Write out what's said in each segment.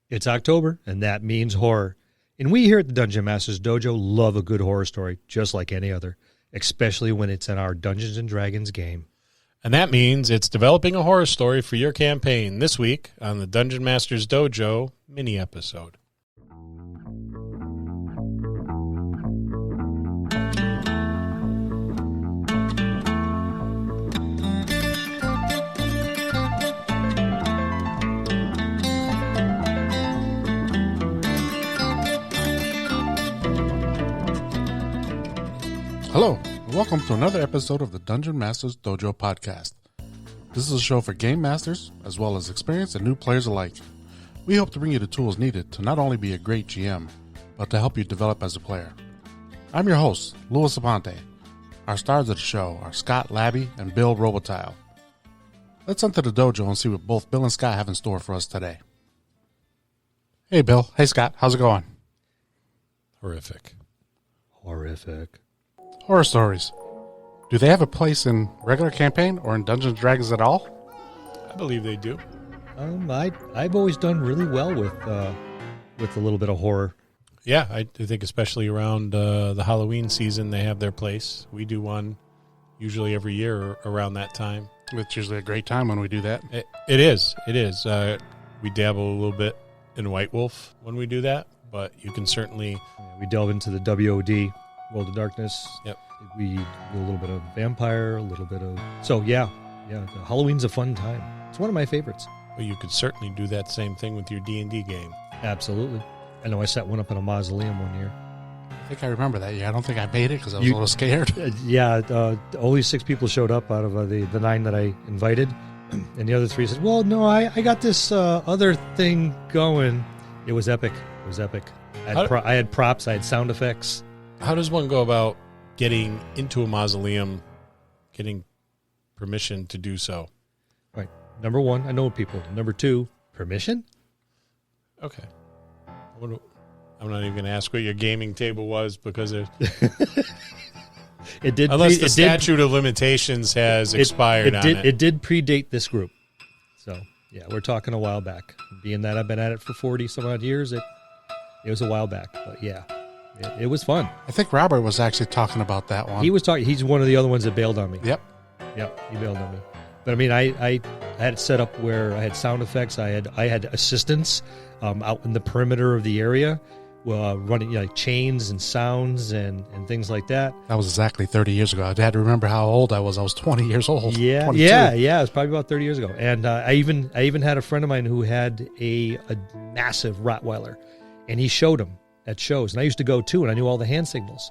It's October, and that means horror. And we here at the Dungeon Masters Dojo love a good horror story, just like any other, especially when it's in our Dungeons & Dragons game. And that means it's developing a horror story for your campaign this week on the Dungeon Masters Dojo mini episode. Hello, and welcome to another episode of the Dungeon Masters Dojo podcast. This is a show for game masters, as well as experienced and new players alike. We hope to bring you the tools needed to not only be a great GM, but to help you develop as a player. I'm your host, Louis Aponte. Our stars of the show are Scott Labby and Bill Robotile. Let's enter the dojo and see what both Bill and Scott have in store for us today. Hey Bill, hey Scott, how's it going? Horrific. Horror stories. Do they have a place in regular campaign or in Dungeons & Dragons at all? I believe they do. I've always done really well with a little bit of horror. Yeah, I think especially around the Halloween season, they have their place. We do one usually every year around that time. It's usually a great time when we do that. It is. We dabble a little bit in White Wolf when we do that, but you can certainly... We delve into the WOD, World of Darkness. Yep. We do a little bit of vampire, a little bit of... So, yeah, Halloween's a fun time. It's one of my favorites. Well, you could certainly do that same thing with your D&D game. Absolutely. I know I set one up in a mausoleum one year. I think I remember that. Yeah, I don't think I made it because I was a little scared. Only 6 people showed up out of the 9 that I invited. And the other 3 said, well, no, I got this other thing going. It was epic. I had props. I had sound effects. How does one go about getting into a mausoleum, getting permission to do so? Right. Number 1, I know people. Number 2, permission? Okay. I'm not even going to ask what your gaming table was because unless the statute of limitations has expired on it. It did predate this group. So, yeah, we're talking a while back. Being that I've been at it for 40 some odd years, it was a while back. But, yeah, it was fun. I think Robert was actually talking about that one. He was talking. He's one of the other ones that bailed on me. Yep, he bailed on me. But, I mean, I had it set up where I had sound effects. I had assistants out in the perimeter of the area. Running chains and sounds and things like that. That was exactly 30 years ago. I had to remember how old I was. I was 20 years old. Yeah, 22. yeah. It was probably about 30 years ago. And I even had a friend of mine who had a massive Rottweiler, and he showed him at shows. And I used to go too, and I knew all the hand signals.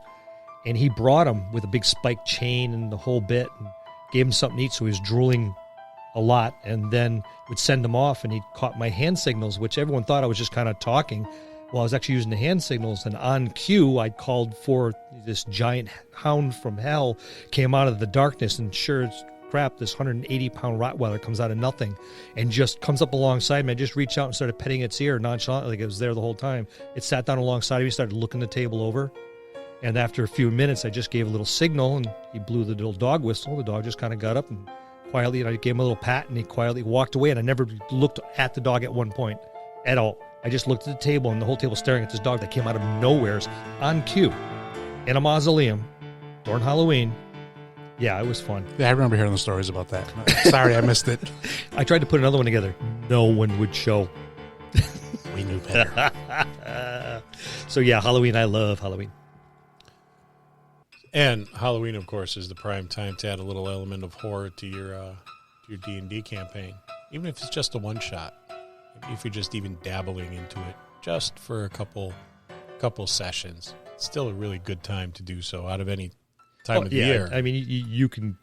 And he brought him with a big spike chain and the whole bit, and gave him something to eat, so he was drooling a lot, and then would send him off, and he caught my hand signals, which everyone thought I was just kind of talking. Well, I was actually using the hand signals, and on cue, I called for this giant hound from hell, came out of the darkness, and sure as crap, this 180-pound Rottweiler comes out of nothing and just comes up alongside me. I just reached out and started petting its ear nonchalantly, like it was there the whole time. It sat down alongside of me, started looking the table over, and after a few minutes, I just gave a little signal, and he blew the little dog whistle. The dog just kind of got up and quietly, and I gave him a little pat, and he quietly walked away, and I never looked at the dog at one point at all. I just looked at the table, and the whole table staring at this dog that came out of nowheres on cue in a mausoleum during Halloween. Yeah, it was fun. Yeah, I remember hearing the stories about that. Sorry, I missed it. I tried to put another one together. No one would show. We knew better. So, yeah, Halloween. I love Halloween. And Halloween, of course, is the prime time to add a little element of horror to your D&D campaign, even if it's just a one-shot. If you're just even dabbling into it just for a couple sessions, it's still a really good time to do so out of any time of the year. I mean, you can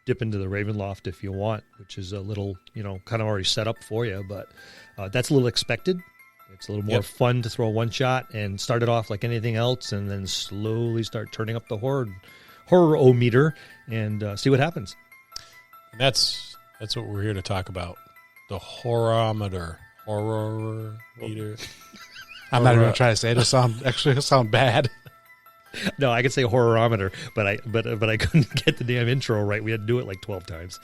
dip into the Ravenloft if you want, which is a little, kind of already set up for you, but that's a little expected. It's a little more fun to throw a one shot and start it off like anything else, and then slowly start turning up the horror-o-meter and see what happens. And that's what we're here to talk about. The horror-meter. Horror meter. I'm not even going to try to say it. It'll sound bad. No, I could say horrorometer, but I couldn't get the damn intro right. We had to do it like 12 times.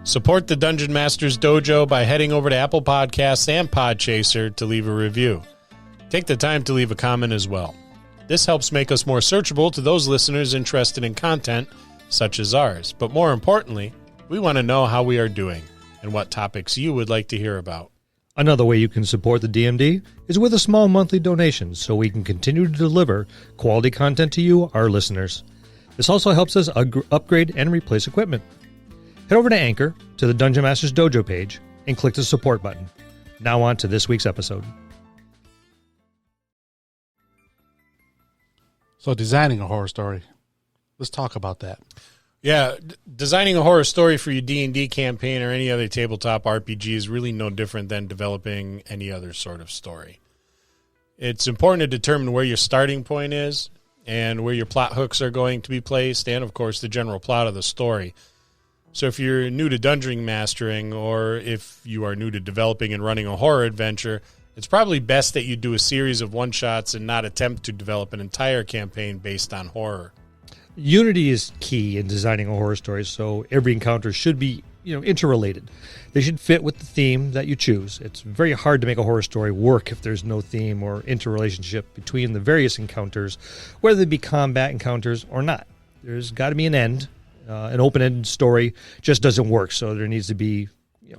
Support the Dungeon Masters Dojo by heading over to Apple Podcasts and Podchaser to leave a review. Take the time to leave a comment as well. This helps make us more searchable to those listeners interested in content such as ours. But more importantly, we want to know how we are doing and what topics you would like to hear about. Another way you can support the DMD is with a small monthly donation so we can continue to deliver quality content to you, our listeners. This also helps us upgrade and replace equipment. Head over to Anchor, to the Dungeon Masters Dojo page, and click the support button. Now on to this week's episode. So designing a horror story. Let's talk about that. Yeah, designing a horror story for your D&D campaign or any other tabletop RPG is really no different than developing any other sort of story. It's important to determine where your starting point is and where your plot hooks are going to be placed and, of course, the general plot of the story. So if you're new to dungeon mastering or if you are new to developing and running a horror adventure, it's probably best that you do a series of one-shots and not attempt to develop an entire campaign based on horror. Unity is key in designing a horror story, so every encounter should be, interrelated. They should fit with the theme that you choose. It's very hard to make a horror story work if there's no theme or interrelationship between the various encounters, whether they be combat encounters or not. There's got to be an end. An open-ended story just doesn't work, so there needs to be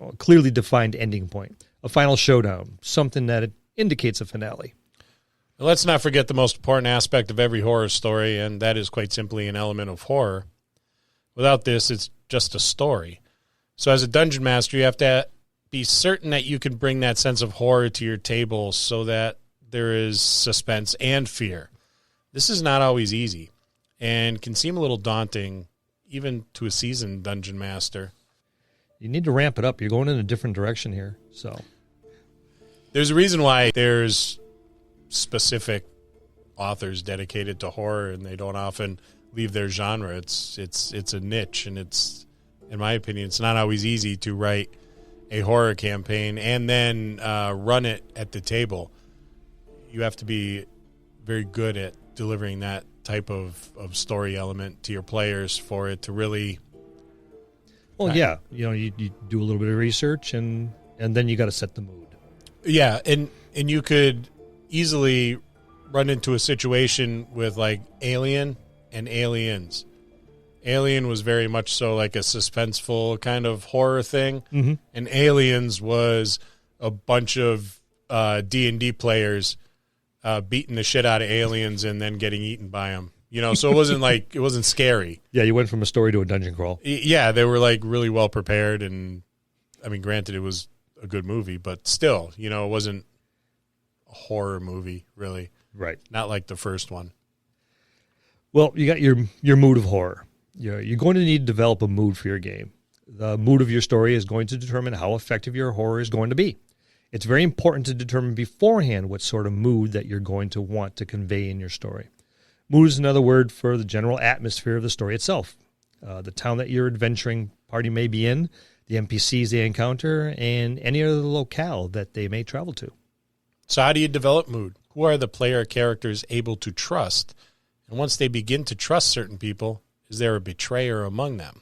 a clearly defined ending point, a final showdown, something that indicates a finale. Let's not forget the most important aspect of every horror story, and that is quite simply an element of horror. Without this, it's just a story. So as a dungeon master, you have to be certain that you can bring that sense of horror to your table so that there is suspense and fear. This is not always easy and can seem a little daunting, even to a seasoned dungeon master. You need to ramp it up. You're going in a different direction here. So there's a reason why there's specific authors dedicated to horror, and they don't often leave their genre. It's a niche, and it's, in my opinion, it's not always easy to write a horror campaign and then run it at the table. You have to be very good at delivering that type of story element to your players for it to really. Well, yeah, you do a little bit of research, and then you got to set the mood. Yeah, and you could easily run into a situation with like Alien and Aliens. Alien was very much so like a suspenseful kind of horror thing, and Aliens was a bunch of D&D players beating the shit out of aliens and then getting eaten by them. So it wasn't scary. Yeah, you went from a story to a dungeon crawl. Yeah, they were like really well prepared, and I mean, granted, it was a good movie, but still, it wasn't a horror movie, really. Right. Not like the first one. Well, you got your mood of horror. You're going to need to develop a mood for your game. The mood of your story is going to determine how effective your horror is going to be. It's very important to determine beforehand what sort of mood that you're going to want to convey in your story. Mood is another word for the general atmosphere of the story itself. The town that your adventuring party may be in, the NPCs they encounter, and any other locale that they may travel to. So how do you develop mood? Who are the player characters able to trust? And once they begin to trust certain people, is there a betrayer among them?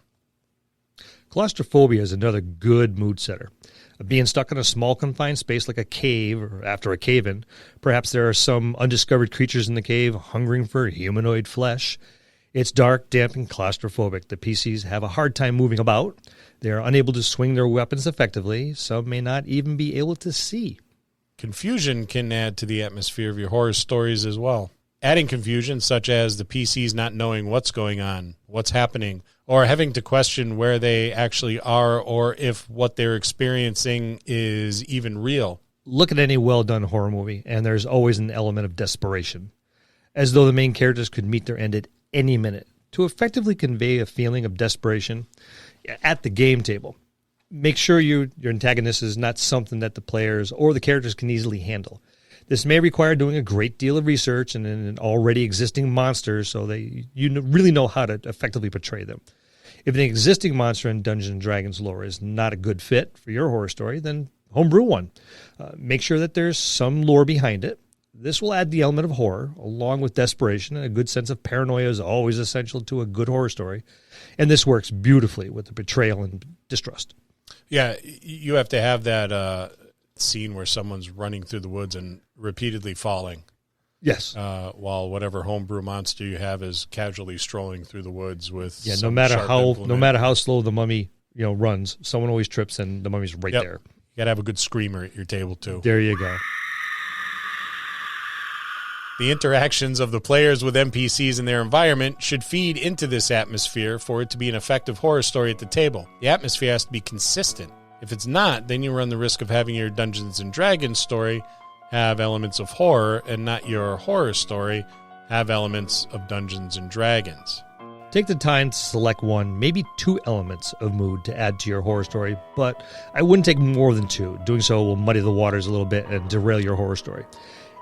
Claustrophobia is another good mood setter. Being stuck in a small confined space like a cave or after a cave-in, perhaps there are some undiscovered creatures in the cave hungering for humanoid flesh. It's dark, damp, and claustrophobic. The PCs have a hard time moving about. They are unable to swing their weapons effectively. Some may not even be able to see. Confusion can add to the atmosphere of your horror stories as well. Adding confusion, such as the PCs not knowing what's going on, what's happening, or having to question where they actually are or if what they're experiencing is even real. Look at any well-done horror movie, and there's always an element of desperation, as though the main characters could meet their end at any minute. To effectively convey a feeling of desperation at the game table, make sure your antagonist is not something that the players or the characters can easily handle. This may require doing a great deal of research and an already existing monster so that you really know how to effectively portray them. If an existing monster in Dungeons & Dragons lore is not a good fit for your horror story, then homebrew one. Make sure that there's some lore behind it. This will add the element of horror, along with desperation, and a good sense of paranoia is always essential to a good horror story. And this works beautifully with the betrayal and distrust. Yeah, you have to have that scene where someone's running through the woods and repeatedly falling. Yes. While whatever homebrew monster you have is casually strolling through the woods with no matter how slow the mummy runs, someone always trips and the mummy's right there. You got to have a good screamer at your table too. There you go. The interactions of the players with NPCs in their environment should feed into this atmosphere for it to be an effective horror story at the table. The atmosphere has to be consistent. If it's not, then you run the risk of having your Dungeons & Dragons story have elements of horror and not your horror story have elements of Dungeons & Dragons. Take the time to select one, maybe 2 elements of mood to add to your horror story, but I wouldn't take more than 2. Doing so will muddy the waters a little bit and derail your horror story.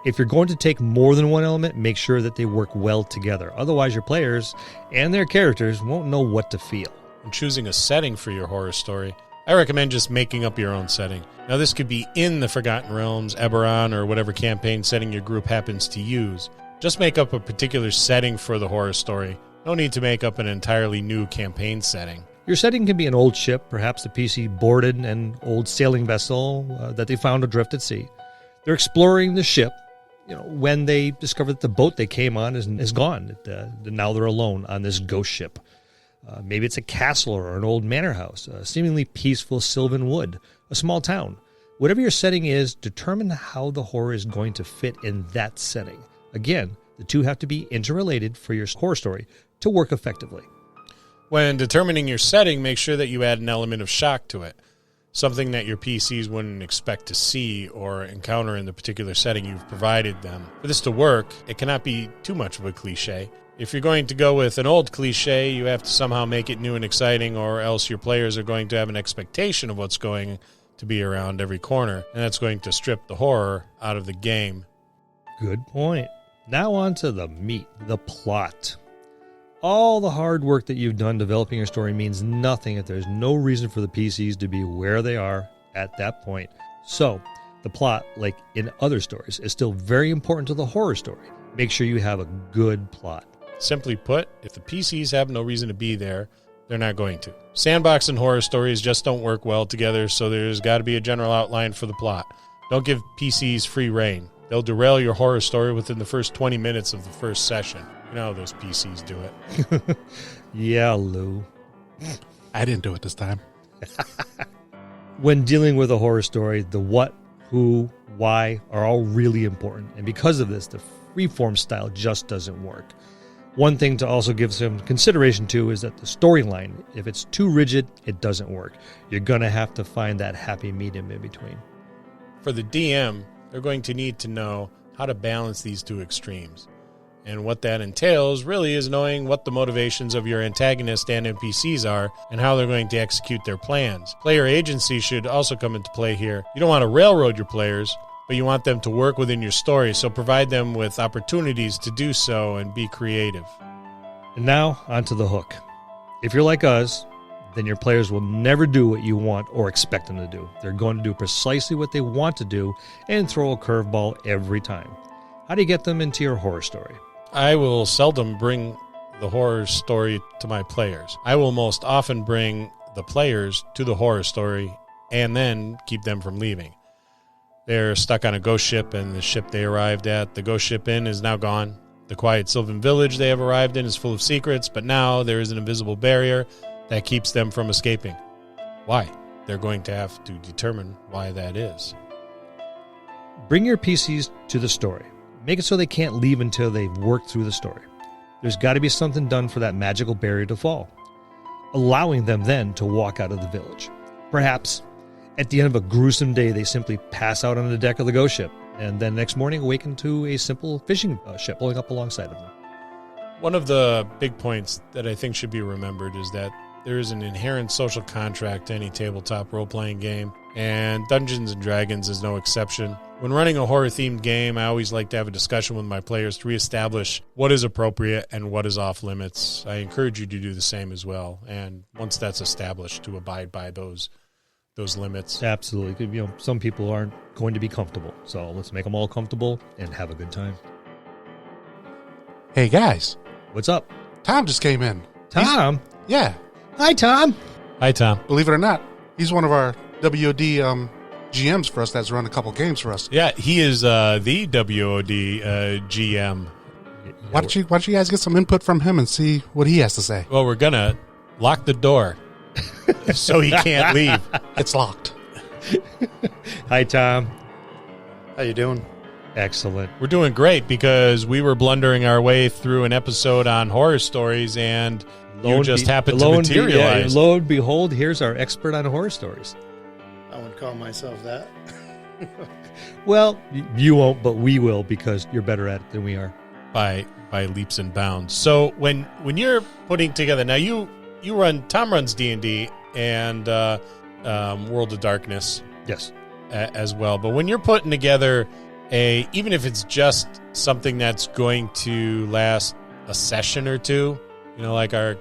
If you're going to take more than one element, make sure that they work well together. Otherwise, your players and their characters won't know what to feel. When choosing a setting for your horror story, I recommend just making up your own setting. Now, this could be in the Forgotten Realms, Eberron, or whatever campaign setting your group happens to use. Just make up a particular setting for the horror story. No need to make up an entirely new campaign setting. Your setting can be an old ship, perhaps the PC boarded an old sailing vessel that they found adrift at sea. They're exploring the ship, when they discover that the boat they came on is gone. Now they're alone on this ghost ship. Maybe it's a castle or an old manor house, a seemingly peaceful sylvan wood, a small town. Whatever your setting is, determine how the horror is going to fit in that setting. Again, the two have to be interrelated for your horror story to work effectively. When determining your setting, make sure that you add an element of shock to it. Something that your PCs wouldn't expect to see or encounter in the particular setting you've provided them. For this to work, it cannot be too much of a cliche. If you're going to go with an old cliche, you have to somehow make it new and exciting, or else your players are going to have an expectation of what's going to be around every corner, and that's going to strip the horror out of the game. Good point. Now on to the meat, the plot. All the hard work that you've done developing your story means nothing if there's no reason for the PCs to be where they are at that point. So, the plot, like in other stories, is still very important to the horror story. Make sure you have a good plot. Simply put, if the PCs have no reason to be there, they're not going to. Sandbox and horror stories just don't work well together, so there's got to be a general outline for the plot. Don't give PCs free rein. They'll derail your horror story within the first 20 minutes of the first session. You know how those PCs do it. Yeah, Lou. I didn't do it this time. When dealing with a horror story, the what, who, why are all really important. And because of this, the freeform style just doesn't work. One thing to also give some consideration to is that the storyline, if it's too rigid, it doesn't work. You're going to have to find that happy medium in between. For the DM, they're going to need to know how to balance these two extremes. And what that entails really is knowing what the motivations of your antagonist and NPCs are and how they're going to execute their plans. Player agency should also come into play here. You don't want to railroad your players, but you want them to work within your story, so provide them with opportunities to do so and be creative. And now, onto the hook. If you're like us, then your players will never do what you want or expect them to do. They're going to do precisely what they want to do and throw a curveball every time. How do you get them into your horror story? I will seldom bring the horror story to my players. I will most often bring the players to the horror story and then keep them from leaving. They're stuck on a ghost ship, and the ship they arrived at, the ghost ship inn, is now gone. The quiet sylvan village they have arrived in is full of secrets, but now there is an invisible barrier that keeps them from escaping. Why? They're going to have to determine why that is. Bring your PCs to the story. Make it so they can't leave until they've worked through the story. There's got to be something done for that magical barrier to fall, allowing them then to walk out of the village. Perhaps at the end of a gruesome day, they simply pass out on the deck of the ghost ship, and then next morning awaken to a simple fishing ship pulling up alongside of them. One of the big points that I think should be remembered is that there is an inherent social contract to any tabletop role-playing game, and Dungeons & Dragons is no exception. When running a horror-themed game, I always like to have a discussion with my players to reestablish what is appropriate and what is off-limits. I encourage you to do the same as well, and once that's established, to abide by those those limits. Absolutely. You know, some people aren't going to be comfortable. So let's make them all comfortable and have a good time. Hey, guys. What's up? Tom just came in. Tom? Yeah. Hi, Tom. Hi, Tom. Believe it or not, he's one of our WOD GMs for us that's run a couple games for us. Yeah, he is the WOD GM. Why don't you guys get some input from him and see what he has to say? Well, we're going to lock the door so he can't leave. It's locked. Hi, Tom. How you doing? Excellent. We're doing great because we were blundering our way through an episode on horror stories, and you just happened to materialize. Lo and behold, here's our expert on horror stories. I wouldn't call myself that. Well, you won't, but we will because you're better at it than we are. By leaps and bounds. So when you're putting together, now Tom runs D&D and World of Darkness. Yes. As well. But when you're putting together even if it's just something that's going to last a session or two, you know, like our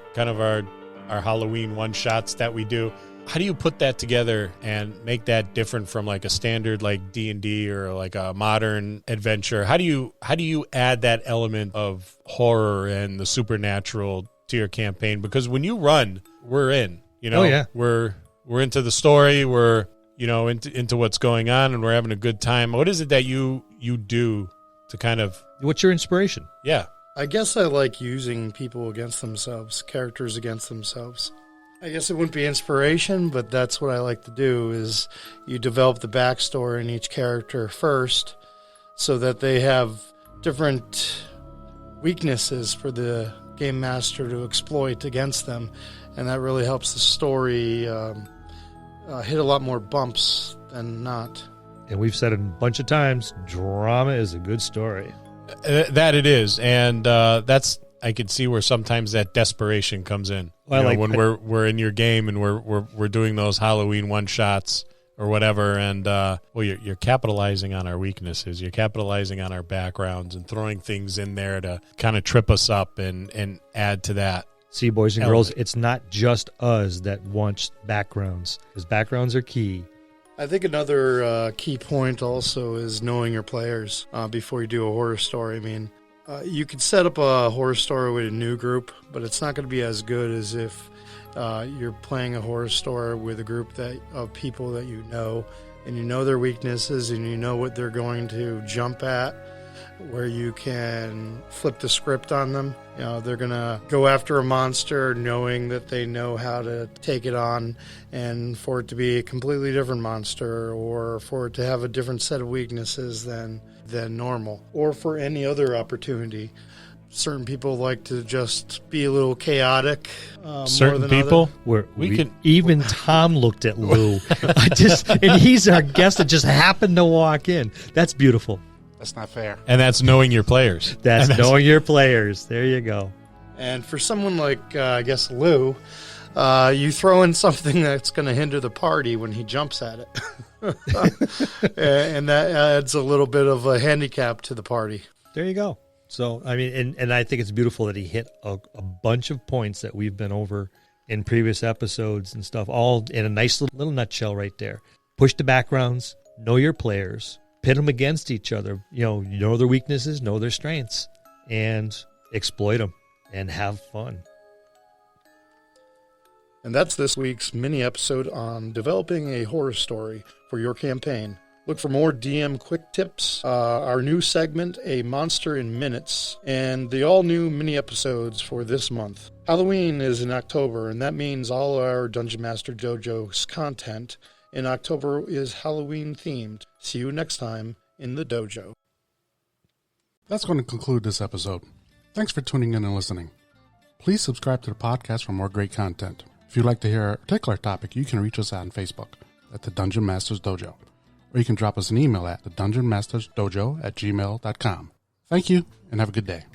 Halloween one-shots that we do, how do you put that together and make that different from like a standard like D&D or like a modern adventure? How do you add that element of horror and the supernatural to your campaign? Because when you run, we're in, you know, oh, yeah. we're into the story, we're, you know, into what's going on, and we're having a good time. What is it that you do to kind of... What's your inspiration? Yeah. I guess I like using people against themselves, characters against themselves. I guess it wouldn't be inspiration, but that's what I like to do, is you develop the backstory in each character first so that they have different weaknesses for the game master to exploit against them, and that really helps the story hit a lot more bumps than not. And we've said it a bunch of times, drama is a good story. That it is, and that's... I could see where sometimes that desperation comes in. Well, you know, when we're in your game and we're doing those Halloween one shots or whatever, and you're capitalizing on our weaknesses. You're capitalizing on our backgrounds and throwing things in there to kind of trip us up and add to that. See, boys and girls, it's not just us that want backgrounds, because backgrounds are key. I think another key point also is knowing your players before you do a horror story. I mean, you could set up a horror story with a new group, but it's not going to be as good as if you're playing a horror story with a group of people that you know, and you know their weaknesses, and you know what they're going to jump at, where you can flip the script on them. You know, they're going to go after a monster knowing that they know how to take it on, and for it to be a completely different monster, or for it to have a different set of weaknesses than normal, or for any other opportunity. Certain people like to just be a little chaotic. Certain more than people, even Tom looked at Lou. And he's our guest that just happened to walk in. That's beautiful. That's not fair. and that's knowing your players. That's knowing your players. There you go. And for someone like, I guess, Lou, you throw in something that's going to hinder the party when he jumps at it. And that adds a little bit of a handicap to the party. There you go. So, I mean, and I think it's beautiful that he hit a bunch of points that we've been over in previous episodes and stuff, all in a nice little nutshell right there. Push the backgrounds, know your players, pit them against each other, you know their weaknesses, know their strengths, and exploit them and have fun. And that's this week's mini episode on developing a horror story for your campaign. Look for more DM quick tips, our new segment, A Monster in Minutes, and the all-new mini episodes for this month. Halloween is in October, and that means all our Dungeon Master Dojo's content in October is Halloween-themed. See you next time in the dojo. That's going to conclude this episode. Thanks for tuning in and listening. Please subscribe to the podcast for more great content. If you'd like to hear a particular topic, you can reach us on Facebook at the Dungeon Masters Dojo, or you can drop us an email at thedungeonmastersdojo@gmail.com. Thank you, and have a good day.